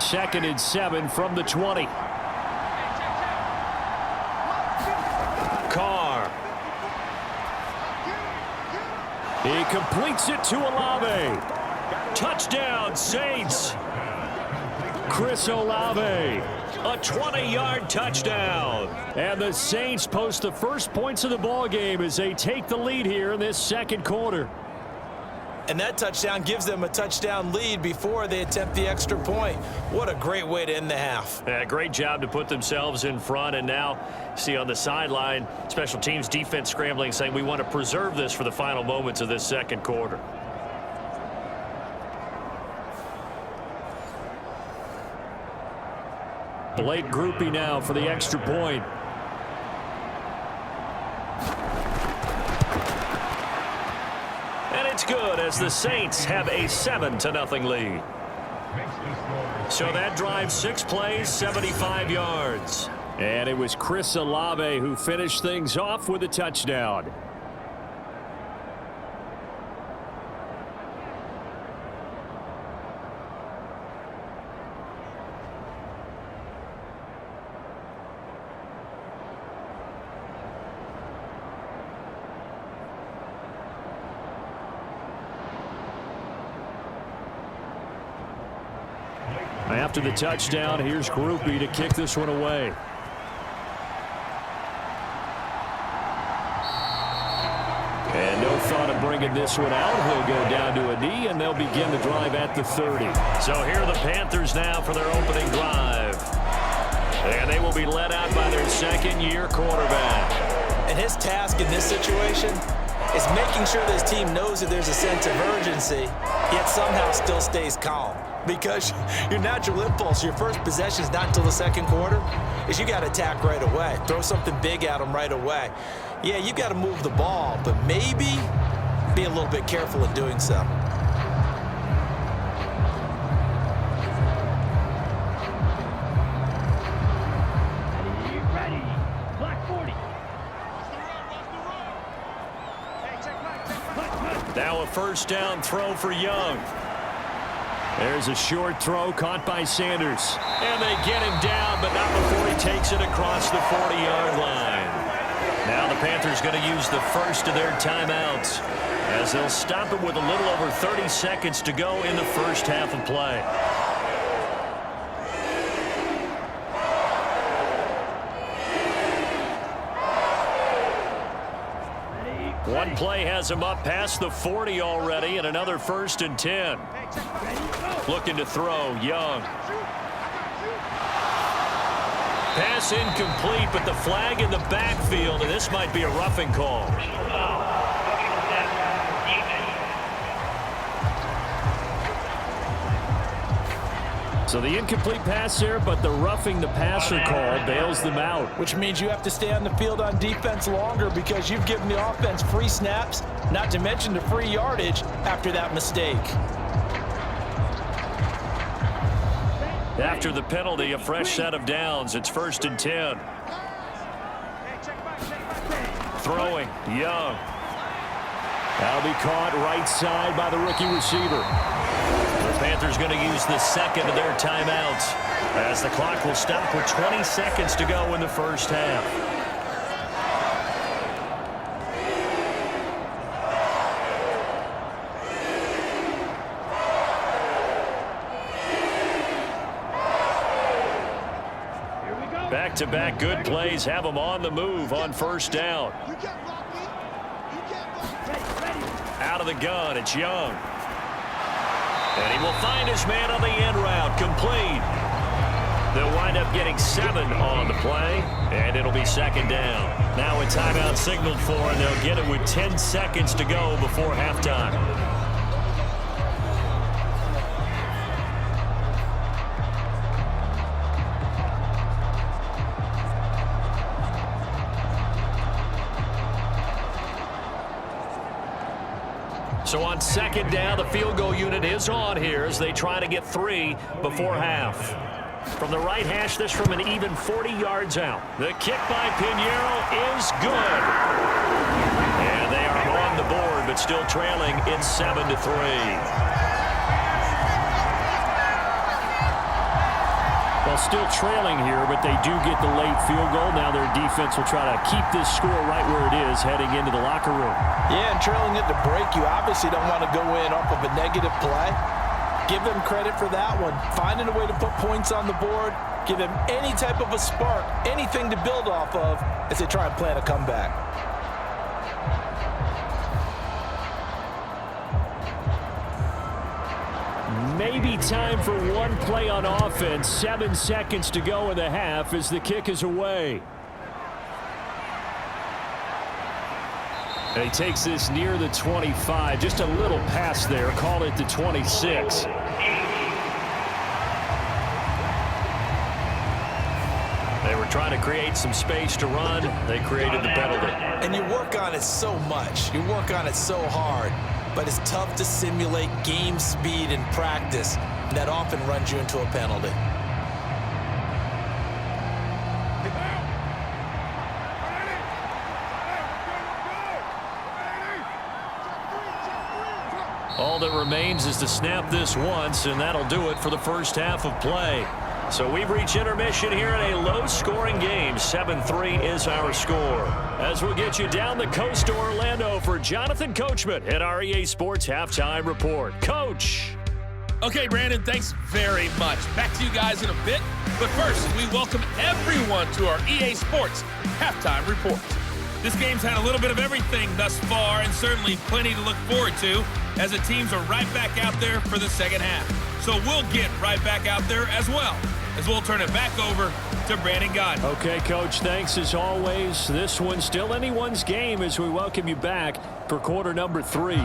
2nd and 7 from the 20. Carr. He completes it to Olave. Touchdown, Saints. Chris Olave, a 20-yard touchdown. And the Saints post the first points of the ball game as they take the lead here in this second quarter. And that touchdown gives them a touchdown lead before they attempt the extra point. What a great way to end the half. Yeah, great job to put themselves in front. And now, see on the sideline, special teams defense scrambling, saying we want to preserve this for the final moments of this second quarter. Late groupie now for the extra point. And it's good as the Saints have a 7-0 lead. So that drive 6 plays, 75 yards. And it was Chris Olave who finished things off with a touchdown. After the touchdown, here's Groupie to kick this one away. And no thought of bringing this one out. He'll go down to a knee, and they'll begin the drive at the 30. So here are the Panthers now for their opening drive. And they will be led out by their second-year quarterback. And his task in this situation is making sure this team knows that there's a sense of urgency, yet somehow still stays calm. Because your natural impulse, your first possession is not until the second quarter, is you got to attack right away. Throw something big at them right away. Yeah, you got to move the ball, but maybe be a little bit careful in doing so. Ready. Black 40. Now a first down throw for Young. There's a short throw caught by Sanders. And they get him down, but not before he takes it across the 40-yard line. Now the Panthers going to use the first of their timeouts as they'll stop it with a little over 30 seconds to go in the first half of play. One play has him up past the 40 already, and another 1st and 10. Looking to throw, Young. Pass incomplete, but the flag in the backfield, and this might be a roughing call. So the incomplete pass there, but the roughing the passer call bails them out. Which means you have to stay on the field on defense longer because you've given the offense free snaps, not to mention the free yardage after that mistake. After the penalty, a fresh set of downs. It's 1st and 10. Throwing, Young. That'll be caught right side by the rookie receiver. The Panthers going to use the second of their timeouts as the clock will stop with 20 seconds to go in the first half. Back-to-back good plays have them on the move on first down. Out of the gun, it's Young. And he will find his man on the end route, complete. They'll wind up getting 7 on the play, and it'll be 2nd down. Now a timeout signaled for, and they'll get it with 10 seconds to go before halftime. So on 2nd down, the field goal unit is on here as they try to get 3 before half. From the right hash, this from an even 40 yards out. The kick by Pinheiro is good. And they are on the board, but still trailing. It's 7-3. Well, still trailing here, but they do get the late field goal. Now their defense will try to keep this score right where it is heading into the locker room. Yeah, and trailing at the break, you obviously don't want to go in off of a negative play. Give them credit for that one. Finding a way to put points on the board, give them any type of a spark, anything to build off of as they try and plan a comeback. Maybe time for one play on offense. 7 seconds to go in the half as the kick is away. And he takes this near the 25. Just a little pass there. Call it the 26. They were trying to create some space to run. They created the penalty. And you work on it so much. You work on it so hard. But it's tough to simulate game speed in practice. And that often runs you into a penalty. All that remains is to snap this once, and that'll do it for the first half of play. So we've reached intermission here in a low-scoring game. 7-3 is our score. As we'll get you down the coast to Orlando for Jonathan Coachman at our EA Sports Halftime Report. Coach! Okay, Brandon, thanks very much. Back to you guys in a bit. But first, we welcome everyone to our EA Sports Halftime Report. This game's had a little bit of everything thus far, and certainly plenty to look forward to, as the teams are right back out there for the second half. So we'll get right back out there as well, as we'll turn it back over to Brandon God. Okay, Coach, thanks as always. This one's still anyone's game as we welcome you back for quarter number 3.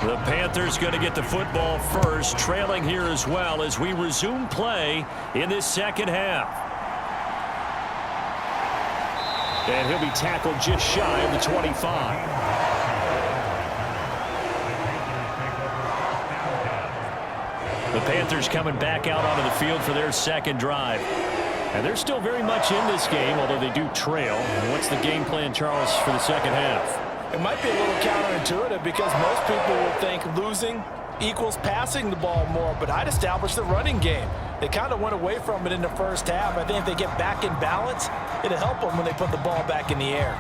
The Panthers going to get the football first, trailing here as well as we resume play in this second half. And he'll be tackled just shy of the 25. The Panthers coming back out onto the field for their second drive. And they're still very much in this game, although they do trail. And what's the game plan, Charles, for the second half? It might be a little counterintuitive because most people would think losing equals passing the ball more, but I'd establish the running game. They kind of went away from it in the first half. I think if they get back in balance, it'll help them when they put the ball back in the air.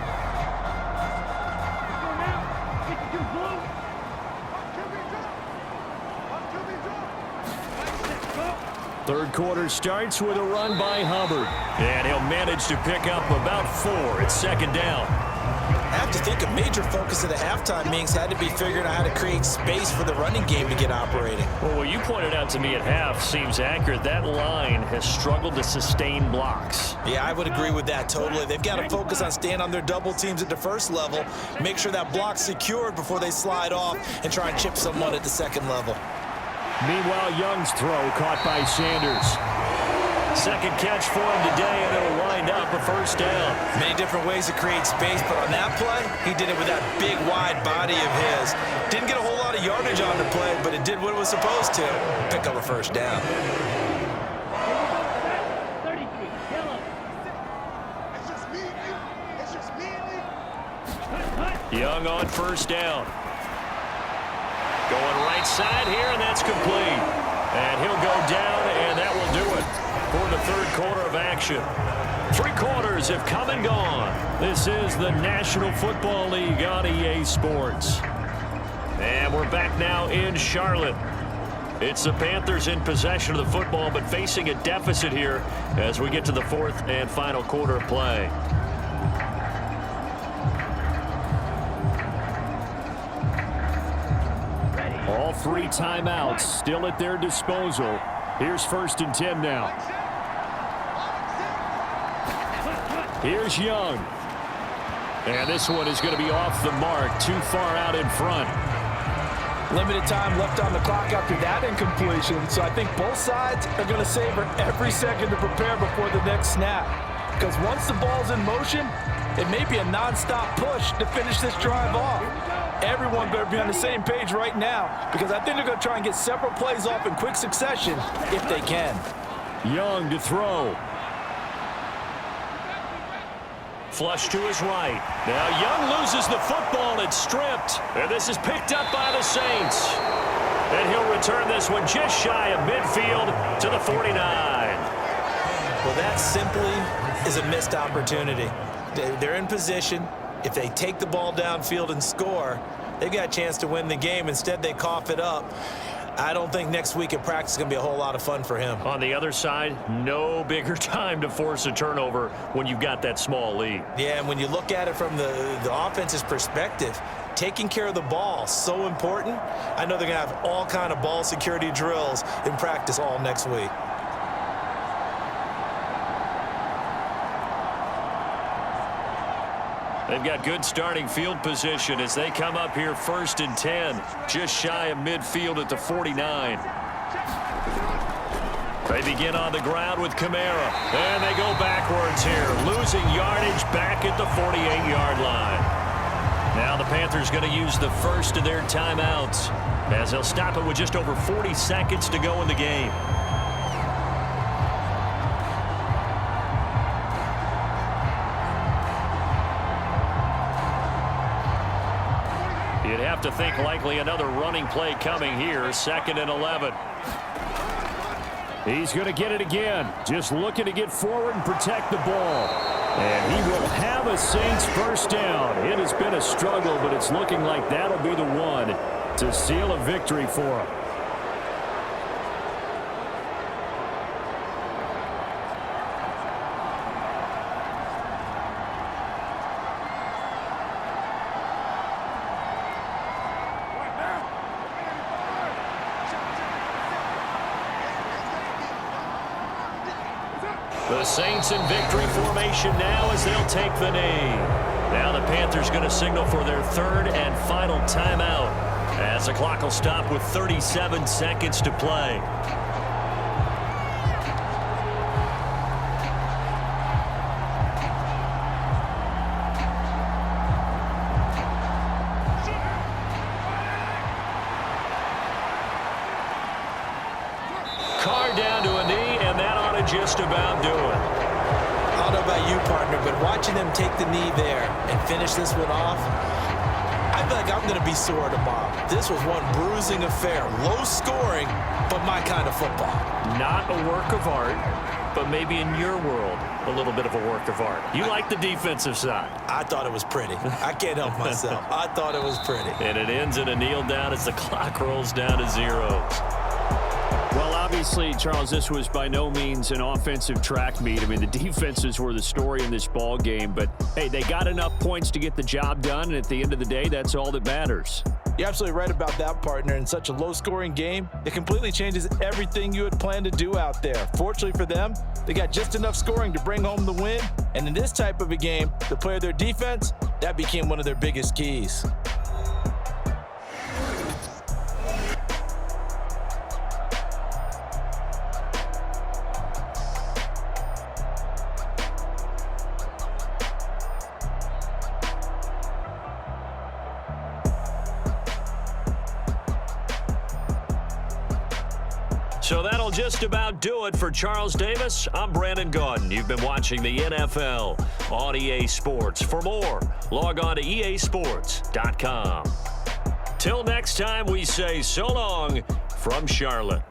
Third quarter starts with a run by Hubbard. And he'll manage to pick up about 4. It's second down. I have to think a major focus of the halftime meetings had to be figuring out how to create space for the running game to get operating. Well, what you pointed out to me at half seems accurate. That line has struggled to sustain blocks. Yeah, I would agree with that totally. They've got to focus on staying on their double teams at the first level, make sure that block's secured before they slide off and try and chip someone at the second level. Meanwhile, Young's throw caught by Sanders. Second catch for him today, and it'll wind up a first down. Many different ways to create space, but on that play, he did it with that big, wide body of his. Didn't get a whole lot of yardage on the play, but it did what it was supposed to. Pick up a first down. Young on first down. Going right side here, and that's complete. And he'll go down, and that will do it for the third quarter of action. 3 quarters have come and gone. This is the National Football League on EA Sports. And we're back now in Charlotte. It's the Panthers in possession of the football, but facing a deficit here as we get to the fourth and final quarter of play. All 3 timeouts still at their disposal. Here's 1st and 10 now. Here's Young. And this one is going to be off the mark, too far out in front. Limited time left on the clock after that incompletion, so I think both sides are going to savor every second to prepare before the next snap. Because once the ball's in motion, it may be a non-stop push to finish this drive off. Everyone better be on the same page right now, because I think they're going to try and get several plays off in quick succession if they can. Young to throw. Flush to his right. Now Young loses the football. It's stripped. And this is picked up by the Saints. And he'll return this one just shy of midfield to the 49. Well, that simply is a missed opportunity. They're in position. If they take the ball downfield and score, they've got a chance to win the game. Instead, they cough it up. I don't think next week at practice is going to be a whole lot of fun for him. On the other side, no bigger time to force a turnover when you've got that small lead. Yeah, and when you look at it from the offense's perspective, taking care of the ball, so important. I know they're going to have all kind of ball security drills in practice all next week. They've got good starting field position as they come up here 1st and 10, just shy of midfield at the 49. They begin on the ground with Kamara, and they go backwards here, losing yardage back at the 48-yard line. Now the Panthers going to use the first of their timeouts as they'll stop it with just over 40 seconds to go in the game. You'd have to think likely another running play coming here, 2nd and 11. He's going to get it again, just looking to get forward and protect the ball. And he will have a Saints first down. It has been a struggle, but it's looking like that'll be the one to seal a victory for him. The Saints in victory formation now as they'll take the knee. Now the Panthers going to signal for their 3rd and final timeout as the clock will stop with 37 seconds to play. Carr down to a knee, and that ought to just about do it. I don't know about you, partner, but watching them take the knee there and finish this one off, I feel like I'm going to be sore tomorrow. This was one bruising affair. Low scoring, but my kind of football. Not a work of art, but maybe in your world, a little bit of a work of art. You like the defensive side. I thought it was pretty. I can't help myself. I thought it was pretty. And it ends in a kneel down as the clock rolls down to 0. Well, obviously, Charles, this was by no means an offensive track meet. I mean, the defenses were the story in this ball game. But, hey, they got enough points to get the job done, and at the end of the day, that's all that matters. You're absolutely right about that, partner. In such a low-scoring game, it completely changes everything you had planned to do out there. Fortunately for them, they got just enough scoring to bring home the win. And in this type of a game, to play their defense, that became one of their biggest keys. So that'll just about do it for Charles Davis. I'm Brandon Gaudin. You've been watching the NFL on EA Sports. For more, log on to easports.com. Till next time, we say so long from Charlotte.